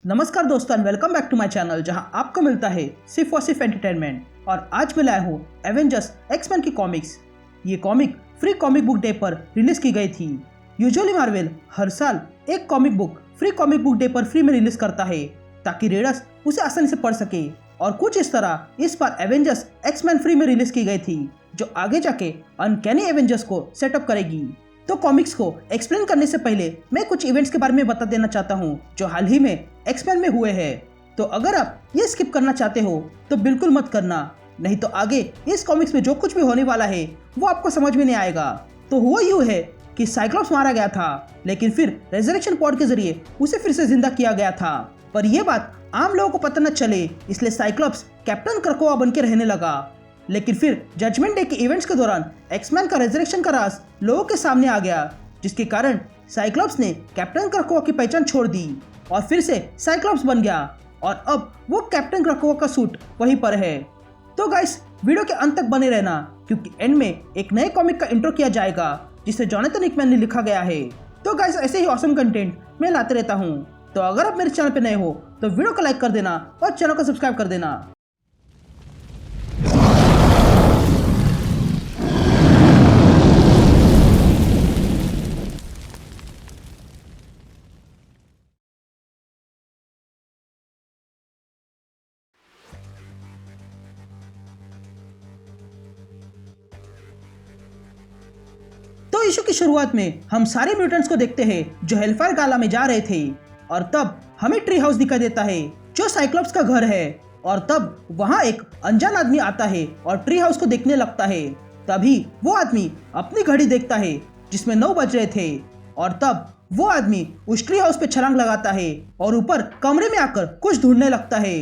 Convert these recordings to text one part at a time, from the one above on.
नमस्कार दोस्तों, welcome back to my channel जहां आपको मिलता है सिर्फ और सिर्फ एंटरटेनमेंट। और आज मैं लाया हूँ एवेंजर्स एक्स-मैन की कॉमिक्स। ये comic free comic book day पर रिलीज की गई थी। यूजुअली मार्वल हर साल एक comic book free comic book day पर फ्री में रिलीज करता है ताकि रीडर्स उसे आसानी से पढ़ सके। और कुछ इस तरह इस बार एवेंजर्स एक्स-मैन फ्री में रिलीज की गई थी, जो आगे जाके अनकैनी एवेंजर्स को सेटअप करेगी। तो कॉमिक्स को एक्सप्लेन करने से पहले मैं कुछ इवेंट्स के बारे में बता देना चाहता हूँ जो हाल ही में एक्स-मैन में हुए हैं। तो अगर आप ये स्किप करना चाहते हो तो बिल्कुल मत करना, नहीं तो आगे इस कॉमिक्स में जो कुछ भी होने वाला है वो आपको समझ में नहीं आएगा। तो हुआ यूँ है कि साइक्लॉप्स मारा गया था, लेकिन फिर रेजरेक्शन पॉड के जरिए उसे फिर से जिंदा किया गया था। पर यह बात आम लोगों को पता न चले, इसलिए साइक्लॉप्स कैप्टन क्रकोआ बन के रहने लगा। लेकिन फिर जजमेंट डे के इवेंट्स के दौरान एक्स-मैन का रेजरेक्शन का राज लोगों के सामने आ गया, जिसके कारण साइक्लॉप्स ने कैप्टन क्रकोआ की पहचान छोड़ दी और फिर से साइक्लॉप्स बन गया। और अब वो कैप्टन क्रकोआ का सूट वहीं पर है। तो गाइस, वीडियो के अंत तक बने रहना, क्योंकि एंड में एक नए कॉमिक का इंट्रो किया जाएगा जिसे जोनाथन हिकमैन ने लिखा गया है। तो गाइस, ऐसे ही ऑसम कंटेंट मैं लाते रहता हूँ। तो अगर आप मेरे चैनल पे नए हो तो वीडियो को लाइक कर देना और चैनल को सब्सक्राइब कर देना। तो इशू की शुरुआत में हम सारे म्यूटेंट्स को देखते हैं जो हेलफायर गाला में जा रहे थे, और तब हमें ट्री हाउस दिखाई देता है जो साइक्लॉप्स का घर है। और तब वहां एक अनजान आदमी आता है और ट्री हाउस को देखने लगता है। तभी वो आदमी अपनी घड़ी देखता है जिसमें 9 बज रहे थे, और तब वो आदमी उस ट्री हाउस पे छलांग लगाता है और ऊपर कमरे में आकर कुछ ढूंढने लगता है।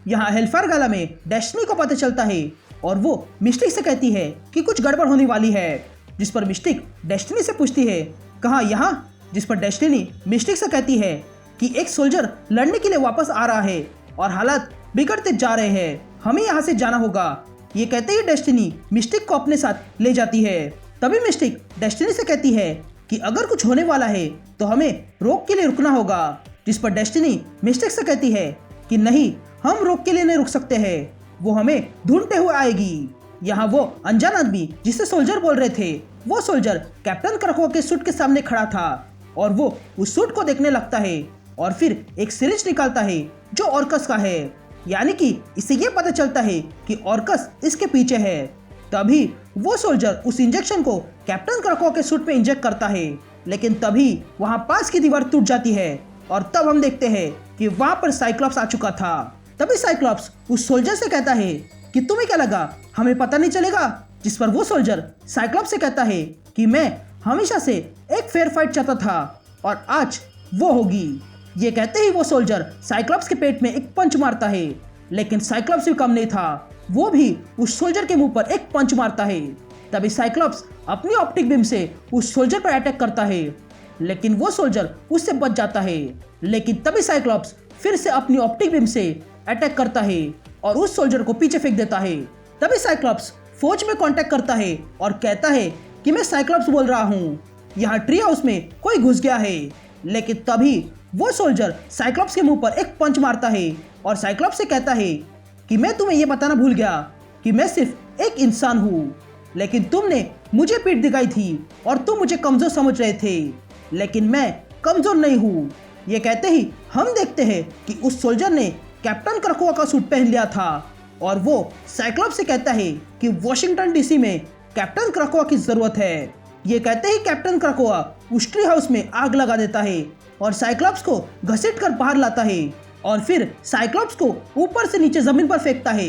यहाँ हेलफायर गाला में डेस्टिनी को पता चलता है और वो मिस्टिक से कहती है कि कुछ गड़बड़ होने वाली है, जिस पर मिस्टिक डेस्टिनी से पूछती है कहाँ यहाँ, जिस पर डेस्टिनी मिस्टिक से कहती है कि एक सोल्जर लड़ने के लिए वापस आ रहा है और हालात बिगड़ते जा रहे हैं, हमें यहाँ से जाना होगा। ये कहते ही डेस्टिनी मिस्टिक को अपने साथ ले जाती है। तभी मिस्टिक डेस्टिनी से कहती है कि अगर कुछ होने वाला है तो हमें रोक के लिए रुकना होगा, जिस पर डेस्टिनी मिस्टिक से कहती है कि नहीं, हम रोक के लिए नहीं रुक सकते हैं, वो हमें ढूंढते हुए आएगी। यहाँ वो अनजान आदमी जिसे सोल्जर बोल रहे थे, वो सोल्जर कैप्टन क्रकोआ के सूट के सामने खड़ा था और वो उस सूट को देखने लगता है और फिर एक सिरिंज निकालता है जो ऑर्कस का है। यानी कि इससे ये पता चलता है कि ऑर्कस इसके पीछे है। तभी वो सोल्जर उस इंजेक्शन को कैप्टन क्रकोआ के सूट में इंजेक्ट करता है, लेकिन तभी वहाँ पास की दीवार टूट जाती है और तब हम देखते हैं कि वहाँ पर साइक्लॉप्स आ चुका था। तभी साइक्लॉप्स उस सोल्जर से कहता है कि तुम्हें क्या लगा हमें पता नहीं चलेगा, जिस पर वो सोल्जर साइक्लॉप्स से कहता है कि मैं हमेशा से एक फेयर फाइट चाहता था और आज वो होगी। ये कहते ही वो सोल्जर साइक्लॉप्स के पेट में एक पंच मारता है, लेकिन साइक्लॉप्स भी कम नहीं था, वो भी उस सोल्जर के मुंह पर एक पंच मारता है। तभी साइक्लॉप्स अपनी ऑप्टिक बीम से उस सोल्जर पर अटैक करता है, लेकिन वो सोल्जर उससे बच जाता है। लेकिन तभी साइक्लॉप्स फिर से अपनी ऑप्टिक बीम से अटैक करता है और उस सोल्जर को पीछे फेंक देता है। तभी साइक्लॉप्स फौज में कांटेक्ट करता है और कहता है कि मैं साइक्लॉप्स बोल रहा हूँ, यहाँ ट्री हाउस में कोई घुस गया है। लेकिन तभी वो सोल्जर साइक्लॉप्स के मुंह पर एक पंच मारता है और साइक्लॉप्स से कहता है कि मैं तुम्हें ये बताना भूल गया कि मैं सिर्फ एक इंसान हूँ, लेकिन तुमने मुझे पीठ दिखाई थी और तुम मुझे कमजोर समझ रहे थे, लेकिन मैं कमजोर नहीं हूँ। ये कहते ही हम देखते हैं कि उस सोल्जर ने कैप्टन क्रकोआ का सूट पहन लिया था और वो साइक्लॉप्स से कहता है कि वॉशिंगटन डीसी में कैप्टन क्रकोआ की जरूरत है। ये कहते ही कैप्टन क्रकोआ उस ट्री हाउस में आग लगा देता है और साइक्लॉप्स को घसीट कर बाहर लाता है और फिर साइक्लॉप्स को ऊपर से नीचे जमीन पर फेंकता है।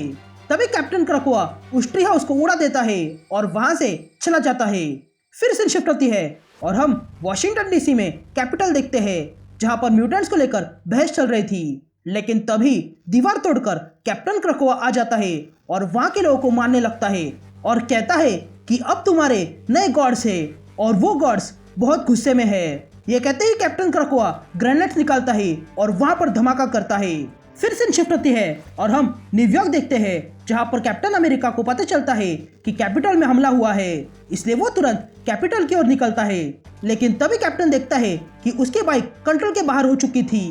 तभी कैप्टन क्रकोआ उस ट्री हाउस को उड़ा देता है और वहां से चला जाता है। फिर से शिफ्ट होती है और हम वॉशिंगटन डीसी में कैपिटल देखते हैं, जहां पर म्यूटेंट्स को लेकर बहस चल रही थी। लेकिन तभी दीवार तोड़कर कैप्टन क्रकोआ आ जाता है और वहां के लोगों को मारने लगता है और कहता है कि अब तुम्हारे नए गॉड्स है और वो गॉड्स बहुत गुस्से में है। ये कहते ही कैप्टन क्रकोआ ग्रेनेड्स निकालता है और वहां पर धमाका करता है। फिर से शिफ्ट होती है और हम न्यूयॉर्क देखते हैं, जहां पर कैप्टन अमेरिका को पता चलता है कि कैपिटल में हमला हुआ है, इसलिए वो तुरंत कैपिटल की ओर निकलता है। लेकिन तभी कैप्टन देखता है कि उसकी बाइक कंट्रोल के बाहर हो चुकी थी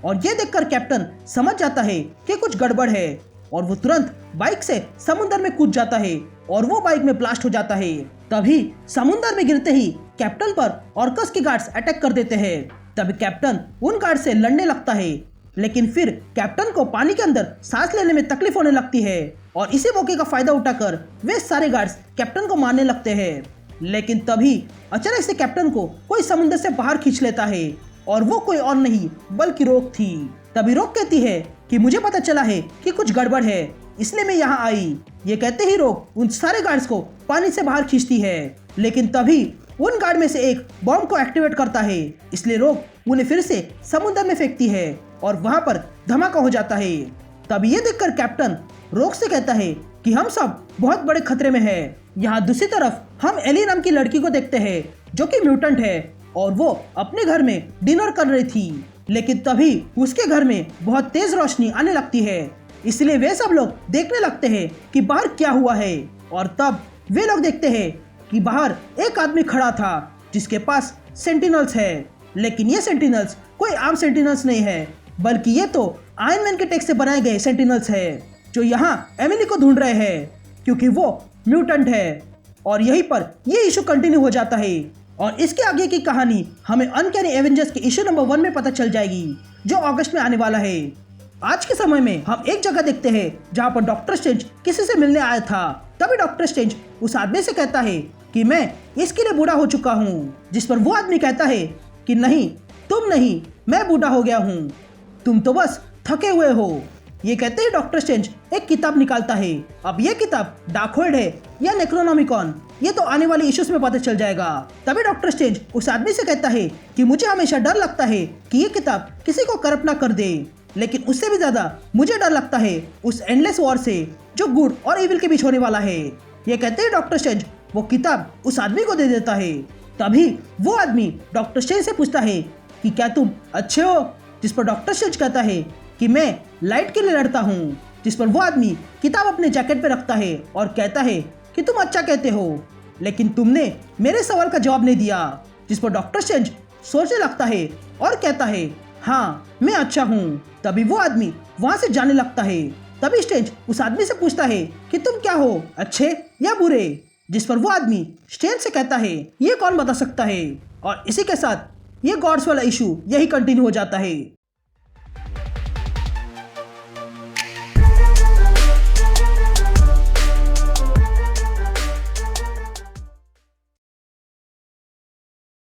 और ये देखकर कैप्टन समझ जाता है कि कुछ गड़बड़ है और वो तुरंत बाइक से समुद्र में कूद जाता है और वो बाइक में ब्लास्ट हो जाता है। तभी समुद्र में गिरते ही कैप्टन पर ऑर्कस के गार्ड्स अटैक कर देते हैं। तभी कैप्टन उन गार्ड से लड़ने लगता है, लेकिन फिर कैप्टन को पानी के अंदर सांस लेने में तकलीफ होने लगती है और इसी मौके का फायदा उठाकर वे सारे गार्ड्स कैप्टन को मारने लगते हैं। लेकिन तभी अचानक से कैप्टन को कोई समुद्र से बाहर खींच लेता है और वो कोई और नहीं बल्कि रोक थी। तभी रोक कहती है कि मुझे पता चला है कि कुछ गड़बड़ है, इसलिए मैं यहाँ आई। ये कहते ही रोक उन सारे गार्ड्स को पानी से बाहर खींचती है, लेकिन तभी उन गार्ड में से एक बॉम्ब को एक्टिवेट करता है, इसलिए रोक उन्हें फिर से समुद्र में फेंकती है और वहां पर धमाका हो जाता है। तभी ये देखकर कैप्टन रोक से कहता है कि हम सब बहुत बड़े खतरे में हैं। यहाँ दूसरी तरफ हम एली नाम की लड़की को देखते हैं जो कि म्यूटेंट है और वो अपने घर में डिनर कर रही थी, लेकिन तभी उसके घर में बहुत तेज रोशनी आने लगती है, इसलिए वे सब लोग देखने लगते हैं कि बाहर क्या हुआ है। और तब वे लोग देखते हैं कि बाहर एक आदमी खड़ा था जिसके पास सेंटिनल्स है, लेकिन ये सेंटिनल्स कोई आम सेंटिनल्स नहीं है, बल्कि ये तो आयरन मैन के टेक से बनाए गए सेंटिनल्स है जो यहाँ एमिली को ढूंढ रहे हैं क्योंकि वो म्यूटेंट है। और यहीं पर ये इशू कंटिन्यू हो जाता है और इसके आगे की कहानी हमें अनकैनी एवेंजर्स के इशू नंबर 1 में पता चल जाएगी जो अगस्त में आने वाला है। आज के समय में हम एक जगह देखते हैं जहाँ पर डॉक्टर स्ट्रेंज किसी से मिलने आया था। तभी डॉक्टर स्ट्रेंज उस आदमी से कहता है कि मैं इसके लिए बूढ़ा हो चुका हूँ, जिस पर वो आदमी कहता है कि नहीं, तुम नहीं, मैं बूढ़ा हो गया हूँ, तुम तो बस थके हुए हो। ये कहते ही डॉक्टर स्ट्रेंज एक किताब निकालता है। अब ये किताब डार्कहोल्ड है या नेक्रोनॉमिकॉन, ये तो आने वाले इश्यूज में पता चल जाएगा। तभी डॉक्टर स्ट्रेंज उस आदमी से कहता है कि मुझे हमेशा डर लगता है कि ये किताब किसी को करप्ट ना कर दे, लेकिन उससे भी ज्यादा मुझे डर लगता है उस एंडलेस वॉर से जो गुड और इविल के बीच होने वाला है। ये कहते ही डॉक्टर स्ट्रेंज वो किताब उस आदमी को दे देता है। तभी वो आदमी डॉक्टर स्ट्रेंज से पूछता है कि क्या तुम अच्छे हो, जिस पर डॉक्टर स्ट्रेंज कहता है कि मैं लाइट के लिए लड़ता हूँ, जिस पर वो आदमी किताब अपने जैकेट पे रखता है और कहता है कि तुम अच्छा कहते हो, लेकिन तुमने मेरे सवाल का जवाब नहीं दिया, जिस पर डॉक्टर स्ट्रेंज सोचने लगता है और कहता है हाँ मैं अच्छा हूँ। तभी वो आदमी वहाँ से जाने लगता है। तभी स्ट्रेंज उस आदमी से पूछता है कि तुम क्या हो, अच्छे या बुरे, जिस पर वो आदमी स्ट्रेंज से कहता है ये कौन बता सकता है। और इसी के साथ ये गॉड्स वाला इशू यही कंटिन्यू हो जाता है।